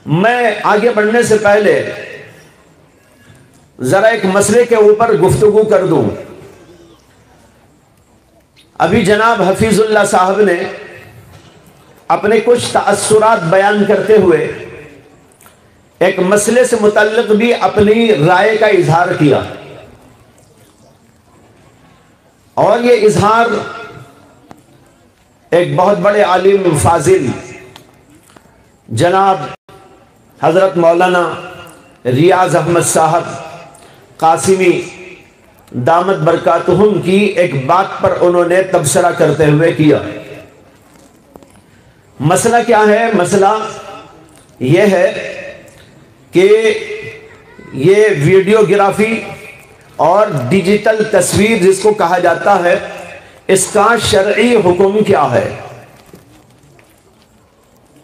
میں آگے بڑھنے سے پہلے ذرا ایک مسئلے کے اوپر گفتگو کر دوں۔ ابھی جناب حفیظ اللہ صاحب نے اپنے کچھ تاثرات بیان کرتے ہوئے ایک مسئلے سے متعلق بھی اپنی رائے کا اظہار کیا، اور یہ اظہار ایک بہت بڑے عالم فاضل جناب حضرت مولانا ریاض احمد صاحب قاسمی دامت برکاتہم کی ایک بات پر انہوں نے تبصرہ کرتے ہوئے کیا۔ مسئلہ کیا ہے؟ مسئلہ یہ ہے کہ یہ ویڈیوگرافی اور ڈیجیٹل تصویر جس کو کہا جاتا ہے، اس کا شرعی حکم کیا ہے؟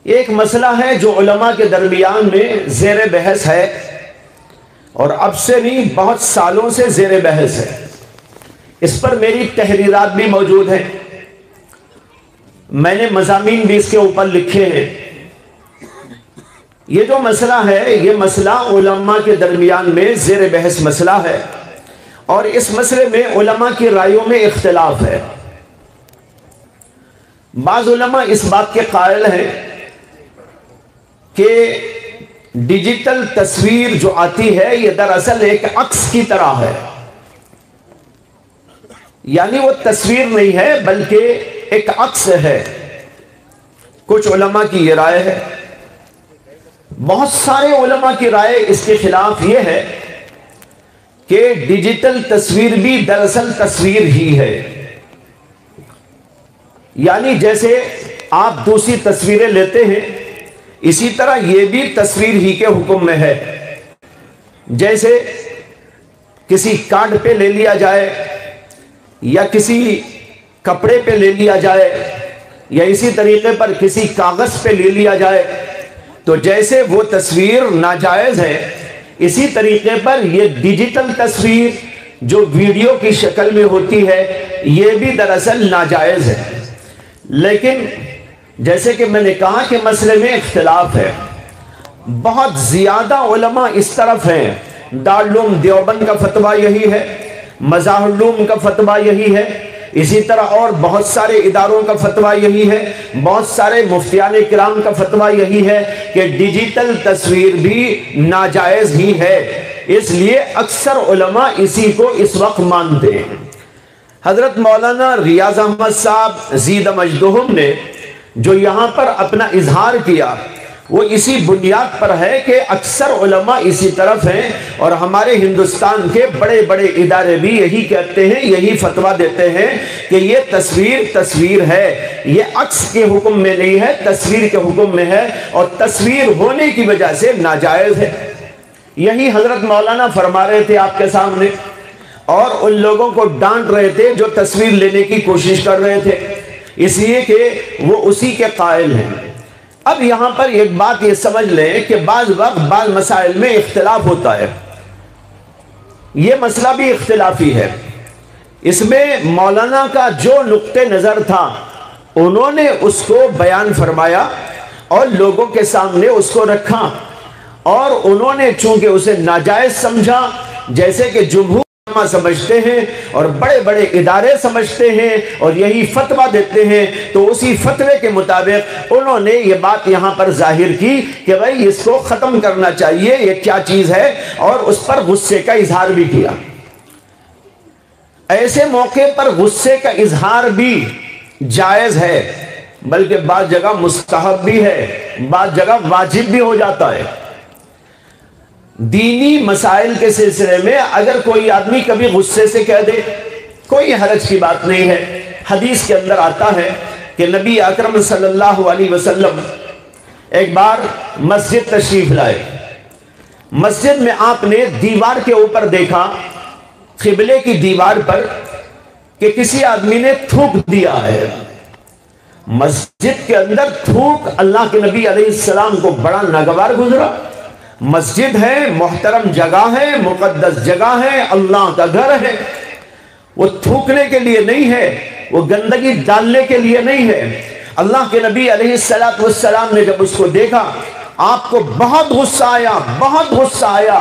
یہ ایک مسئلہ ہے جو علماء کے درمیان میں زیر بحث ہے، اور اب سے نہیں بہت سالوں سے زیر بحث ہے۔ اس پر میری تحریرات بھی موجود ہیں، میں نے مضامین بھی اس کے اوپر لکھے ہیں۔ یہ جو مسئلہ ہے، یہ مسئلہ علماء کے درمیان میں زیر بحث مسئلہ ہے، اور اس مسئلے میں علماء کی رائیوں میں اختلاف ہے۔ بعض علماء اس بات کے قائل ہیں کہ ڈیجیٹل تصویر جو آتی ہے یہ دراصل ایک عکس کی طرح ہے، یعنی وہ تصویر نہیں ہے بلکہ ایک عکس ہے۔ کچھ علماء کی یہ رائے ہے، بہت سارے علماء کی رائے اس کے خلاف یہ ہے کہ ڈیجیٹل تصویر بھی دراصل تصویر ہی ہے، یعنی جیسے آپ دوسری تصویریں لیتے ہیں اسی طرح یہ بھی تصویر ہی کے حکم میں ہے۔ جیسے کسی کارڈ پہ لے لیا جائے یا کسی کپڑے پہ لے لیا جائے یا اسی طریقے پر کسی کاغذ پہ لے لیا جائے، تو جیسے وہ تصویر ناجائز ہے، اسی طریقے پر یہ ڈیجیٹل تصویر جو ویڈیو کی شکل میں ہوتی ہے یہ بھی دراصل ناجائز ہے۔ لیکن جیسے کہ میں نے کہا کہ مسئلے میں اختلاف ہے، بہت زیادہ علماء اس طرف ہیں۔ دارالعلوم دیوبند کا فتویٰ یہی ہے، مظاہر العلوم کا فتویٰ یہی ہے، اسی طرح اور بہت سارے اداروں کا فتویٰ یہی ہے، بہت سارے مفتیان کرام کا فتویٰ یہی ہے کہ ڈیجیٹل تصویر بھی ناجائز ہی ہے۔ اس لیے اکثر علماء اسی کو اس وقت مانتے ہیں۔ حضرت مولانا ریاض احمد صاحب زید مجدہم نے جو یہاں پر اپنا اظہار کیا وہ اسی بنیاد پر ہے کہ اکثر علماء اسی طرف ہیں، اور ہمارے ہندوستان کے بڑے بڑے ادارے بھی یہی کہتے ہیں، یہی فتویٰ دیتے ہیں کہ یہ تصویر ہے، یہ عکس کے حکم میں نہیں ہے، تصویر کے حکم میں ہے، اور تصویر ہونے کی وجہ سے ناجائز ہے۔ یہی حضرت مولانا فرما رہے تھے آپ کے سامنے، اور ان لوگوں کو ڈانٹ رہے تھے جو تصویر لینے کی کوشش کر رہے تھے، اس لیے کہ وہ اسی کے قائل ہیں۔ اب یہاں پر ایک بات یہ سمجھ لیں کہ بعض وقت بعض مسائل میں اختلاف ہوتا ہے، یہ مسئلہ بھی اختلافی ہے۔ اس میں مولانا کا جو نقطہ نظر تھا انہوں نے اس کو بیان فرمایا اور لوگوں کے سامنے اس کو رکھا، اور انہوں نے چونکہ اسے ناجائز سمجھا، جیسے کہ جمہور سمجھتے ہیں اور بڑے بڑے ادارے سمجھتے ہیں اور یہی فتویٰ دیتے ہیں، تو اسی فتوے کے مطابق انہوں نے یہ بات یہاں پر ظاہر کی کہ بھائی اس کو ختم کرنا چاہیے، یہ کیا چیز ہے، اور اس پر غصے کا اظہار بھی کیا۔ ایسے موقع پر غصے کا اظہار بھی جائز ہے، بلکہ بعض جگہ مستحب بھی ہے، بعض جگہ واجب بھی ہو جاتا ہے۔ دینی مسائل کے سلسلے میں اگر کوئی آدمی کبھی غصے سے کہہ دے کوئی حرج کی بات نہیں ہے۔ حدیث کے اندر آتا ہے کہ نبی اکرم صلی اللہ علیہ وسلم ایک بار مسجد تشریف لائے، مسجد میں آپ نے دیوار کے اوپر دیکھا، قبلے کی دیوار پر، کہ کسی آدمی نے تھوک دیا ہے۔ مسجد کے اندر تھوک اللہ کے نبی علیہ السلام کو بڑا ناگوار گزرا۔ مسجد ہے، محترم جگہ ہے، مقدس جگہ ہے، اللہ کا گھر ہے، وہ تھوکنے کے لیے نہیں ہے، وہ گندگی ڈالنے کے لیے نہیں ہے۔ اللہ کے نبی علیہ السلام نے جب اس کو دیکھا آپ کو بہت غصہ آیا، بہت غصہ آیا۔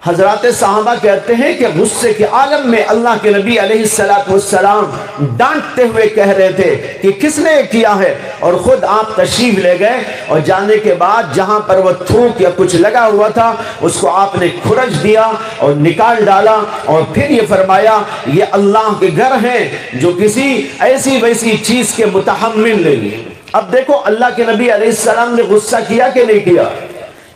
حضرات صحابہ کہتے ہیں کہ غصے کے عالم میں اللہ کے نبی علیہ السلام ڈانٹتے ہوئے کہہ رہے تھے کہ کس نے کیا ہے، اور خود آپ تشریف لے گئے، اور جانے کے بعد جہاں پر وہ تھوک یا کچھ لگا ہوا تھا اس کو آپ نے کھرچ دیا اور نکال ڈالا، اور پھر یہ فرمایا یہ اللہ کے گھر ہیں جو کسی ایسی ویسی چیز کے متحمل نہیں۔ اب دیکھو اللہ کے نبی علیہ السلام نے غصہ کیا کہ نہیں کیا؟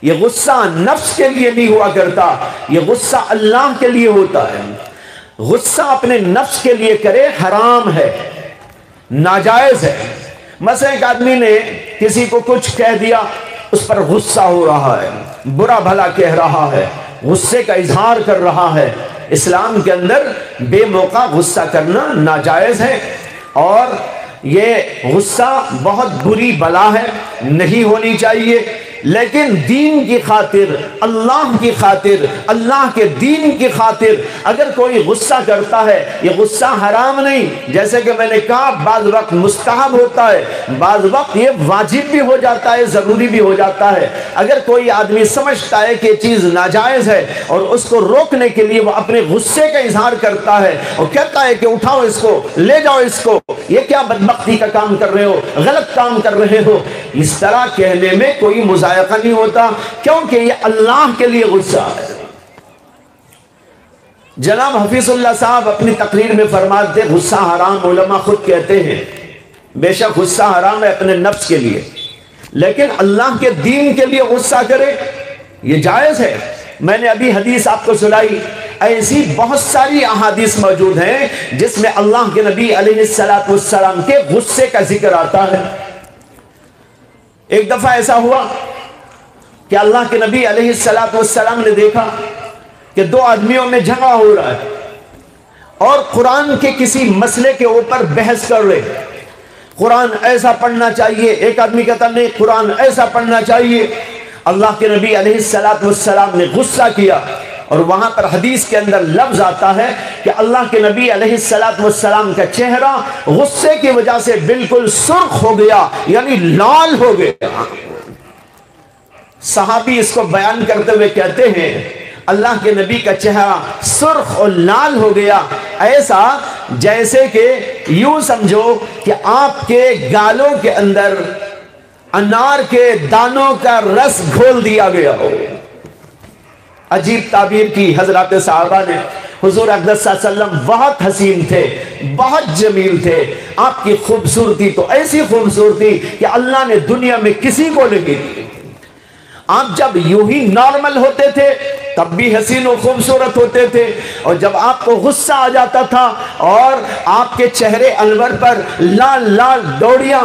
یہ غصہ نفس کے لیے نہیں ہوا کرتا، یہ غصہ اللہ کے لیے ہوتا ہے۔ غصہ اپنے نفس کے لیے کرے حرام ہے، ناجائز ہے۔ مثلا ایک آدمی نے کسی کو کچھ کہہ دیا، اس پر غصہ ہو رہا ہے، برا بھلا کہہ رہا ہے، غصے کا اظہار کر رہا ہے۔ اسلام کے اندر بے موقع غصہ کرنا ناجائز ہے، اور یہ غصہ بہت بری بلا ہے، نہیں ہونی چاہیے۔ لیکن دین کی خاطر، اللہ کی خاطر، اللہ کے دین کی خاطر اگر کوئی غصہ کرتا ہے، یہ غصہ حرام نہیں، جیسے کہ میں نے کہا بعض وقت مستحب ہوتا ہے، بعض وقت یہ واجب بھی ہو جاتا ہے، ضروری بھی ہو جاتا ہے۔ اگر کوئی آدمی سمجھتا ہے کہ یہ چیز ناجائز ہے اور اس کو روکنے کے لیے وہ اپنے غصے کا اظہار کرتا ہے اور کہتا ہے کہ اٹھاؤ اس کو، لے جاؤ اس کو، یہ کیا بدبختی کا کام کر رہے ہو، غلط کام کر رہے ہو، اس طرح کہنے میں کوئی مذائقہ نہیں ہوتا، کیونکہ یہ اللہ کے لیے غصہ ہے۔ جناب حفیظ اللہ صاحب اپنی تقریر میں فرماتے غصہ حرام، علماء خود کہتے ہیں بے شک غصہ حرام ہے اپنے نفس کے لیے، لیکن اللہ کے دین کے لیے غصہ کرے یہ جائز ہے۔ میں نے ابھی حدیث آپ کو سنائی، ایسی بہت ساری احادیث موجود ہیں جس میں اللہ کے نبی علیہ السلام کے غصے کا ذکر آتا ہے۔ ایک دفعہ ایسا ہوا کہ اللہ کے نبی علیہ السلام نے دیکھا کہ دو آدمیوں میں جھگڑا ہو رہا ہے اور قرآن کے کسی مسئلے کے اوپر بحث کر رہے، قرآن ایسا پڑھنا چاہیے، ایک آدمی کہتا نہیں قرآن ایسا پڑھنا چاہیے۔ اللہ کے نبی علیہ السلام نے غصہ کیا، اور وہاں پر حدیث کے اندر لفظ آتا ہے کہ اللہ کے نبی علیہ السلام کا چہرہ غصے کی وجہ سے بالکل سرخ ہو گیا، یعنی لال ہو گیا۔ صحابی اس کو بیان کرتے ہوئے کہتے ہیں اللہ کے نبی کا چہرہ سرخ اور لال ہو گیا، ایسا جیسے کہ یوں سمجھو کہ آپ کے گالوں کے اندر انار کے دانوں کا رس گھول دیا گیا ہو۔ عجیب تعبیر کی حضرات صحابہ نے۔ حضور اقدس صلی اللہ علیہ وسلم بہت حسین تھے، بہت جمیل تھے، آپ کی خوبصورتی تو ایسی خوبصورتی کہ اللہ نے دنیا میں کسی کو نہیں دی۔ آپ جب یوں ہی نارمل ہوتے تھے تب بھی حسین و خوبصورت ہوتے تھے، اور جب آپ کو غصہ آ جاتا تھا اور آپ کے چہرے انور پر لال لال ڈوریاں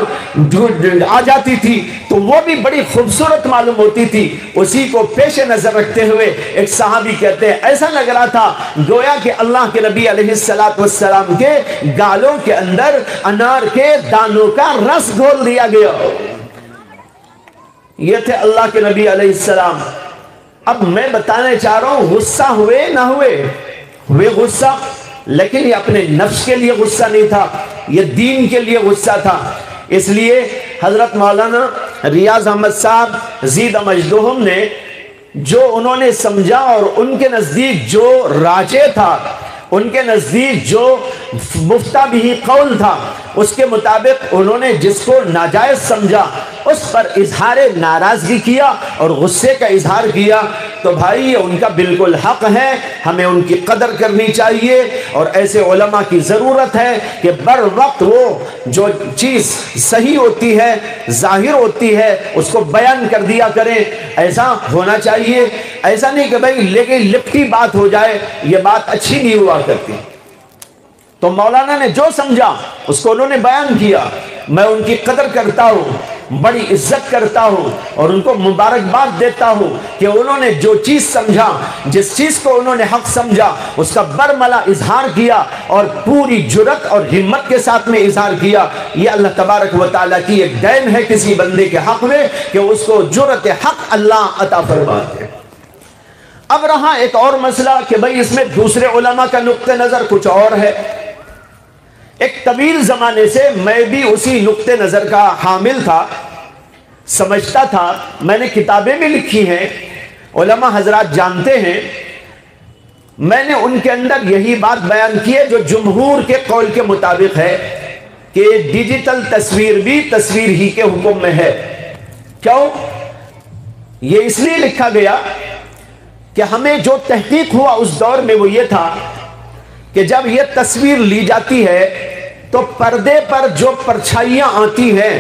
آ جاتی تھی تو وہ بھی بڑی خوبصورت معلوم ہوتی تھی۔ اسی کو پیش نظر رکھتے ہوئے ایک صحابی کہتے ہیں ایسا لگ رہا تھا گویا کہ اللہ کے نبی علیہ السلام کے گالوں کے اندر انار کے دانوں کا رس گھول دیا گیا۔ یہ تھے اللہ کے نبی علیہ السلام۔ اب میں بتانے چاہ رہا ہوں غصہ ہوئے نہ ہوئے غصہ، لیکن یہ اپنے نفس کے لیے غصہ نہیں تھا، یہ دین کے لیے غصہ تھا۔ اس لیے حضرت مولانا ریاض احمد صاحب زید مجدہم نے جو انہوں نے سمجھا اور ان کے نزدیک جو راجع تھا، ان کے نزدیک جو مفتہ بھی قول تھا، اس کے مطابق انہوں نے جس کو ناجائز سمجھا اس پر اظہار ناراضگی کیا اور غصے کا اظہار کیا، تو بھائی یہ ان کا بالکل حق ہے، ہمیں ان کی قدر کرنی چاہیے، اور ایسے علماء کی ضرورت ہے کہ بر وقت وہ جو چیز صحیح ہوتی ہے، ظاہر ہوتی ہے، اس کو بیان کر دیا کریں۔ ایسا ہونا چاہیے، ایسا نہیں کہ بھائی لیکن لپٹی بات ہو جائے، یہ بات اچھی نہیں ہوا کرتی۔ تو مولانا نے جو سمجھا اس کو انہوں نے بیان کیا، میں ان کی قدر کرتا ہوں، بڑی عزت کرتا ہوں، اور ان کو مبارکباد دیتا ہوں کہ انہوں نے جو چیز سمجھا، جس چیز کو انہوں نے حق سمجھا، اس کا برملا اظہار کیا اور پوری جرأت اور ہمت کے ساتھ میں اظہار کیا۔ یہ اللہ تبارک و تعالیٰ کی ایک دین ہے کسی بندے کے حق میں کہ اس کو جرأت حق اللہ عطا فرماتے ہیں۔ اب رہا ایک اور مسئلہ کہ بھئی اس میں دوسرے علماء کا نقطہ نظر کچھ اور ہے۔ ایک طویل زمانے سے میں بھی اسی نقطہ نظر کا حامل تھا سمجھتا تھا، میں نے کتابیں بھی لکھی ہیں، علماء حضرات جانتے ہیں، میں نے ان کے اندر یہی بات بیان کی ہے جو جمہور کے قول کے مطابق ہے کہ ڈیجیٹل تصویر بھی تصویر ہی کے حکم میں ہے۔ کیوں؟ یہ اس لیے لکھا گیا کہ ہمیں جو تحقیق ہوا اس دور میں وہ یہ تھا کہ جب یہ تصویر لی جاتی ہے تو پردے پر جو پرچھائیاں آتی ہیں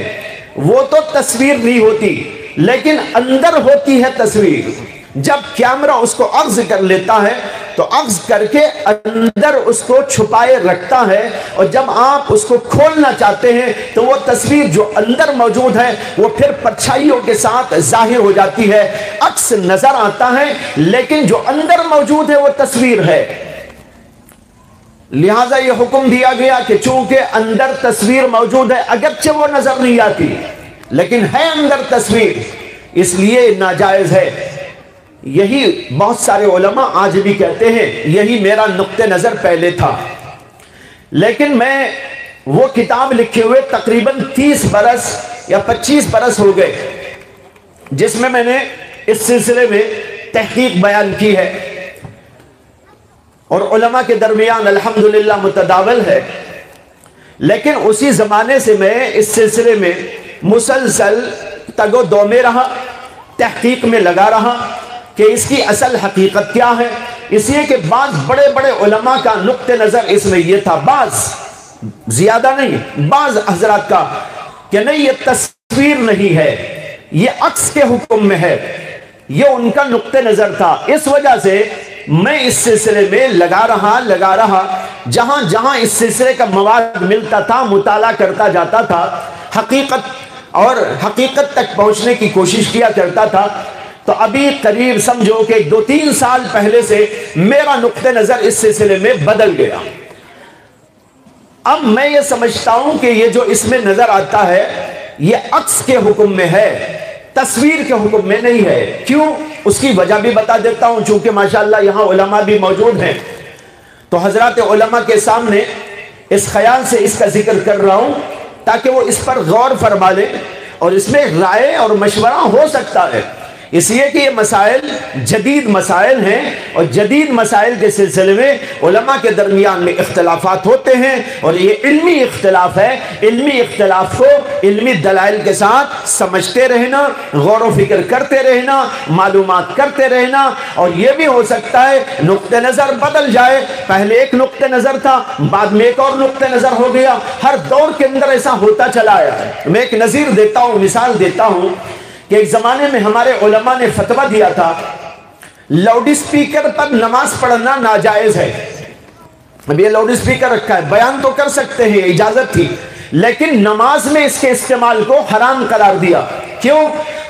وہ تو تصویر نہیں ہوتی، لیکن اندر ہوتی ہے تصویر۔ جب کیمرہ اس کو اخذ کر لیتا ہے تو اخذ کر کے اندر اس کو چھپائے رکھتا ہے، اور جب آپ اس کو کھولنا چاہتے ہیں تو وہ تصویر جو اندر موجود ہے وہ پھر پرچھائیوں کے ساتھ ظاہر ہو جاتی ہے، عکس نظر آتا ہے لیکن جو اندر موجود ہے وہ تصویر ہے۔ لہٰذا یہ حکم دیا گیا کہ چونکہ اندر تصویر موجود ہے، اگرچہ وہ نظر نہیں آتی لیکن ہے اندر تصویر، اس لیے ناجائز ہے۔ یہی بہت سارے علماء آج بھی کہتے ہیں، یہی میرا نقطہ نظر پہلے تھا، لیکن میں وہ کتاب لکھے ہوئے تقریباً 30 برس یا 25 برس ہو گئے جس میں نے اس سلسلے میں تحقیق بیان کی ہے، اور علماء کے درمیان الحمدللہ متداول ہے، لیکن اسی زمانے سے میں اس سلسلے میں مسلسل تگ و دو میں رہا، تحقیق میں لگا رہا کہ اس کی اصل حقیقت کیا ہے۔ اس لیے کہ بعض بڑے بڑے علماء کا نقطہ نظر اس میں یہ تھا، بعض زیادہ نہیں، بعض حضرات کا، کہ نہیں یہ تصویر نہیں ہے، یہ عکس کے حکم میں ہے، یہ ان کا نقطہ نظر تھا۔ اس وجہ سے میں اس سلسلے میں لگا رہا، جہاں جہاں اس سلسلے کا مواد ملتا تھا مطالعہ کرتا جاتا تھا، حقیقت تک پہنچنے کی کوشش کیا کرتا تھا۔ تو ابھی قریب سمجھو کہ 2-3 سال پہلے سے میرا نقطہ نظر اس سلسلے میں بدل گیا۔ اب میں یہ سمجھتا ہوں کہ یہ جو اس میں نظر آتا ہے یہ عکس کے حکم میں ہے، تصویر کے حکم میں نہیں ہے۔ کیوں؟ اس کی وجہ بھی بتا دیتا ہوں، چونکہ ماشاءاللہ یہاں علماء بھی موجود ہیں تو حضرات علماء کے سامنے اس خیال سے اس کا ذکر کر رہا ہوں تاکہ وہ اس پر غور فرما لیں، اور اس میں رائے اور مشورہ ہو سکتا ہے، اس لیے کہ یہ مسائل جدید مسائل ہیں، اور جدید مسائل کے سلسلے میں علماء کے درمیان میں اختلافات ہوتے ہیں، اور یہ علمی اختلاف ہے۔ علمی اختلاف کو علمی دلائل کے ساتھ سمجھتے رہنا، غور و فکر کرتے رہنا، معلومات کرتے رہنا، اور یہ بھی ہو سکتا ہے نقطہ نظر بدل جائے، پہلے ایک نقطہ نظر تھا بعد میں ایک اور نقطہ نظر ہو گیا، ہر دور کے اندر ایسا ہوتا چلا آیا ہے۔ میں ایک نظیر دیتا ہوں، مثال دیتا ہوں کہ ایک زمانے میں ہمارے علماء نے فتویٰ دیا تھا لاؤڈ اسپیکر پر نماز پڑھنا ناجائز ہے۔ اب یہ لاؤڈ اسپیکر رکھا ہے، بیان تو کر سکتے ہیں، اجازت تھی، لیکن نماز میں اس کے استعمال کو حرام قرار دیا۔ کیوں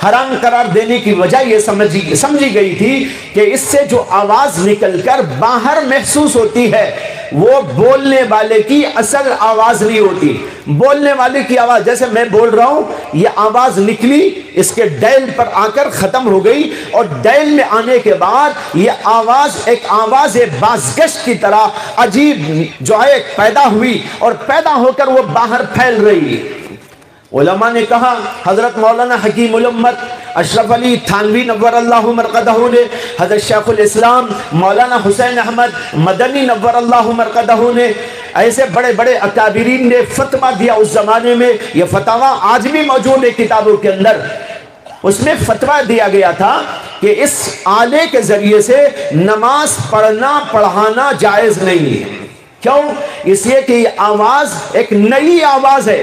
حرام قرار دینے کی وجہ یہ سمجھی گئی تھی کہ اس سے جو آواز نکل کر باہر محسوس ہوتی ہے وہ بولنے والے کی اصل آواز نہیں ہوتی۔ بولنے والے کی آواز، جیسے میں بول رہا ہوں، یہ آواز نکلی، اس کے ڈیل پر آ کر ختم ہو گئی، اور ڈیل میں آنے کے بعد یہ آواز بازگشت کی طرح عجیب جو ہے پیدا ہوئی، اور پیدا ہو کر وہ باہر پھیل رہی۔ علماء نے کہا، حضرت مولانا حکیم الامت اشرف علی تھانوی نور اللہ مرقدہ نے، حضرت شیخ الاسلام مولانا حسین احمد مدنی نور اللہ مرقدہ نے، ایسے بڑے بڑے اکابرین نے فتویٰ دیا اس زمانے میں۔ یہ فتویٰ آج بھی موجود ہے کتابوں کے اندر۔ اس میں فتویٰ دیا گیا تھا کہ اس آلے کے ذریعے سے نماز پڑھانا جائز نہیں ہے۔ کیوں؟ اس لیے کہ یہ آواز ایک نئی آواز ہے،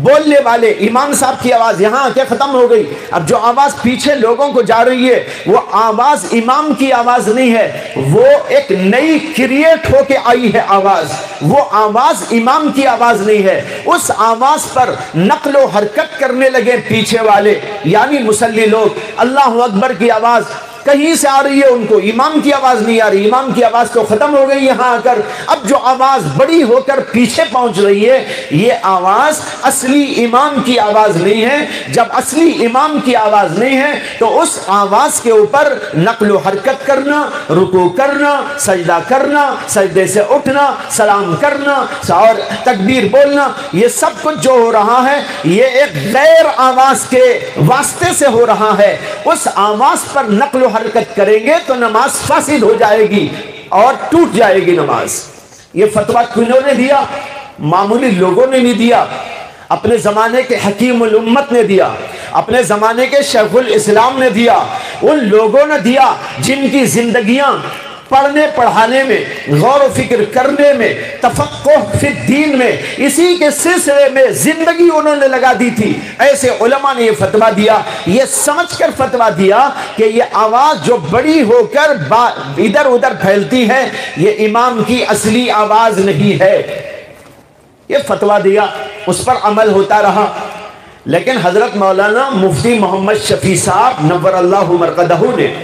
بولنے والے امام صاحب کی آواز یہاں آ کے ختم ہو گئی، اب جو آواز پیچھے لوگوں کو جا رہی ہے وہ آواز امام کی آواز نہیں ہے، وہ ایک نئی کریٹ ہو کے آئی ہے آواز، وہ آواز امام کی آواز نہیں ہے۔ اس آواز پر نقل و حرکت کرنے لگے پیچھے والے، یعنی مصلی لوگ، اللہ اکبر کی آواز کہیں سے آ رہی ہے، ان کو امام کی آواز نہیں آ رہی، امام کی آواز تو ختم ہو گئی یہاں آ کر، اب جو آواز بڑی ہو کر پیچھے پہنچ رہی ہے یہ آواز اصلی امام کی آواز نہیں ہے۔ جب اصلی امام کی آواز نہیں ہے تو اس آواز کے اوپر نقل و حرکت کرنا، رکوع کرنا، سجدہ کرنا، سجدے سے اٹھنا، سلام کرنا اور تکبیر بولنا، یہ سب کچھ جو ہو رہا ہے یہ ایک غیر آواز کے واسطے سے ہو رہا ہے۔ اس آواز پر نقل و حرکت کریں گے تو نماز فاسد ہو جائے گی اور ٹوٹ جائے گی نماز۔ یہ فتویٰ کنہوں نے دیا؟ معمولی لوگوں نے نہیں دیا، اپنے زمانے کے حکیم الامت نے دیا، اپنے زمانے کے شیخ الاسلام نے دیا، ان لوگوں نے دیا جن کی زندگیاں پڑھنے پڑھانے میں، غور و فکر کرنے میں، تفقہ فی الدین میں، اسی کے سلسلے میں زندگی انہوں نے لگا دی تھی۔ ایسے علماء نے یہ فتویٰ دیا، یہ سمجھ کر فتویٰ دیا کہ یہ آواز جو بڑی ہو کر ادھر ادھر پھیلتی ہے یہ امام کی اصلی آواز نہیں ہے۔ یہ فتویٰ دیا، اس پر عمل ہوتا رہا، لیکن حضرت مولانا مفتی محمد شفیع صاحب نور اللہ مرقدہ نے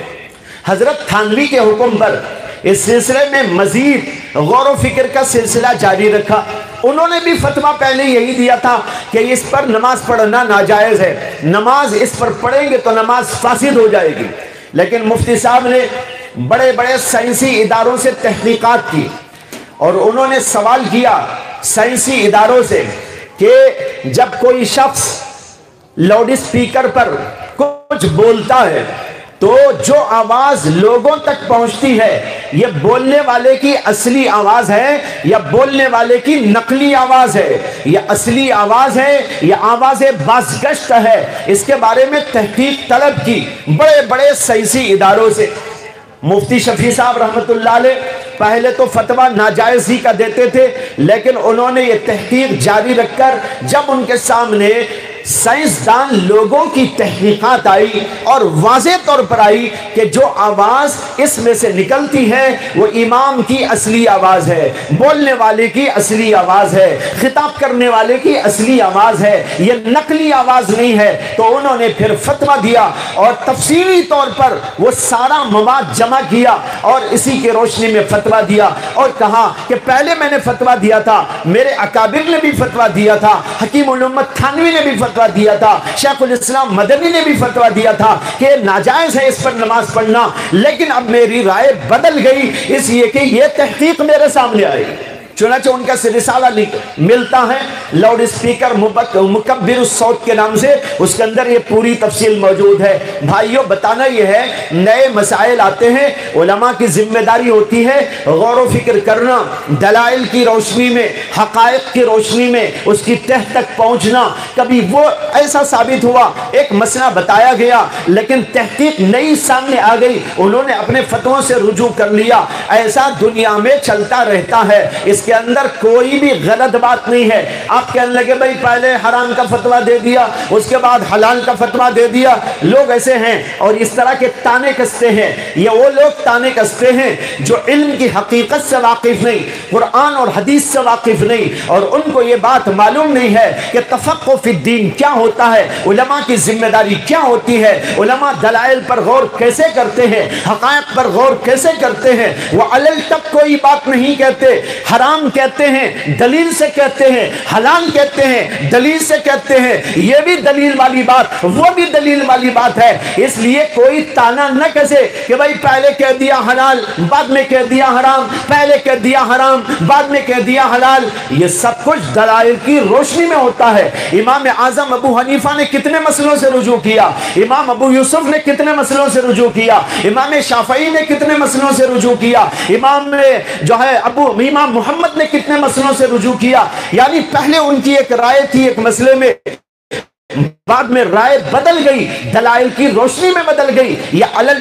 حضرت تھانوی کے حکم پر اس سلسلے میں مزید غور و فکر کا سلسلہ جاری رکھا۔ انہوں نے بھی فتویٰ پہلے یہی دیا تھا کہ اس پر نماز پڑھنا ناجائز ہے، نماز اس پر پڑھیں گے تو نماز فاسد ہو جائے گی، لیکن مفتی صاحب نے بڑے بڑے سائنسی اداروں سے تحقیقات کی اور انہوں نے سوال کیا سائنسی اداروں سے کہ جب کوئی شخص لاؤڈ اسپیکر پر کچھ بولتا ہے تو جو آواز لوگوں تک پہنچتی ہے یہ بولنے والے کی اصلی آواز ہے یا بولنے والے کی نقلی آواز ہے، یہ اصلی آواز ہے یا آواز بازگشت ہے؟ اس کے بارے میں تحقیق طلب کی بڑے بڑے سائنسی اداروں سے۔ مفتی شفیع صاحب رحمت اللہ علیہ پہلے تو فتویٰ ناجائز ہی کا دیتے تھے، لیکن انہوں نے یہ تحقیق جاری رکھ کر جب ان کے سامنے سائنسدان لوگوں کی تحقیقات آئی اور واضح طور پر آئی کہ جو آواز اس میں سے نکلتی ہے وہ امام کی اصلی آواز ہے، بولنے والے کی اصلی آواز ہے، خطاب کرنے والے کی اصلی آواز ہے، یہ نقلی آواز نہیں ہے، تو انہوں نے پھر فتویٰ دیا اور تفصیلی طور پر وہ سارا مواد جمع کیا اور اسی کی روشنی میں فتویٰ دیا اور کہا کہ پہلے میں نے فتویٰ دیا تھا، میرے اکابر نے بھی فتویٰ دیا تھا، حکیم الامت تھانوی نے بھی فتویٰ دیا تھا، شیخ الاسلام مدنی نے بھی فتویٰ دیا تھا کہ ناجائز ہے اس پر نماز پڑھنا، لیکن اب میری رائے بدل گئی اس لیے کہ یہ تحقیق میرے سامنے آئی۔ چنانچہ ان کا رسالہ ملتا ہے لاؤڈ اسپیکر مکبر الصوت کے نام سے، اس کے اندر یہ پوری تفصیل موجود ہے۔ بھائیوں بتانا یہ ہے نئے مسائل آتے ہیں، علماء کی ذمہ داری ہوتی ہے غور و فکر کرنا، دلائل کی روشنی میں، حقائق کی روشنی میں اس کی تہ تک پہنچنا۔ کبھی وہ ایسا ثابت ہوا ایک مسئلہ بتایا گیا لیکن تحقیق نئی سامنے آ گئی، انہوں نے اپنے فتووں سے رجوع کر لیا۔ ایسا دنیا میں چلتا رہتا ہے، اس کے اندر کوئی بھی غلط بات نہیں ہے۔ آپ کہنے لگے بھائی پہلے حرام کا فتویٰ دے دیا، اس کے بعد حلال کا فتویٰ دے دیا، لوگ ایسے ہیں اور اس طرح کے تانے کستے ہیں۔ یہ وہ لوگ تانے کستے ہیں جو علم کی حقیقت سے واقف نہیں، قرآن اور حدیث سے واقف نہیں، اور ان کو یہ بات معلوم نہیں ہے کہ تفقہ فی الدین کیا ہوتا ہے، علماء کی ذمہ داری کیا ہوتی ہے، علماء دلائل پر غور کیسے کرتے ہیں، حقائق پر غور کیسے کرتے ہیں۔ وہ علل تک کوئی بات نہیں کہتے، حرام کہتے ہیں دلیل سے کہتے ہیں، حلال کہتے ہیں دلیل سے کہتے ہیں، یہ بھی دلیل والی بات وہ بھی دلیل والی بات ہے۔ اس لیے کوئی تانا نہ کسے کہ بھائی پہلے کہہ دیا حلال بعد میں کہہ دیا حرام، پہلے کہہ دیا حرام بعد میں کہہ دیا حلال، یہ سب کچھ دلائل کی روشنی میں ہوتا ہے۔ امام اعظم ابو حنیفہ نے کتنے مسئلوں سے رجوع کیا، امام ابو یوسف نے کتنے مسئلوں سے رجوع کیا، امام شافعی نے کتنے مسئلوں سے رجوع کیا، امام محمد نے کتنے مسئلوں سے رجوع کیا۔ یعنی پہلے ان کی ایک رائے تھی ایک مسئلے میں، بعد میں رائے بدل گئی، دلائل کی روشنی میں بدل گئی۔ یہ علل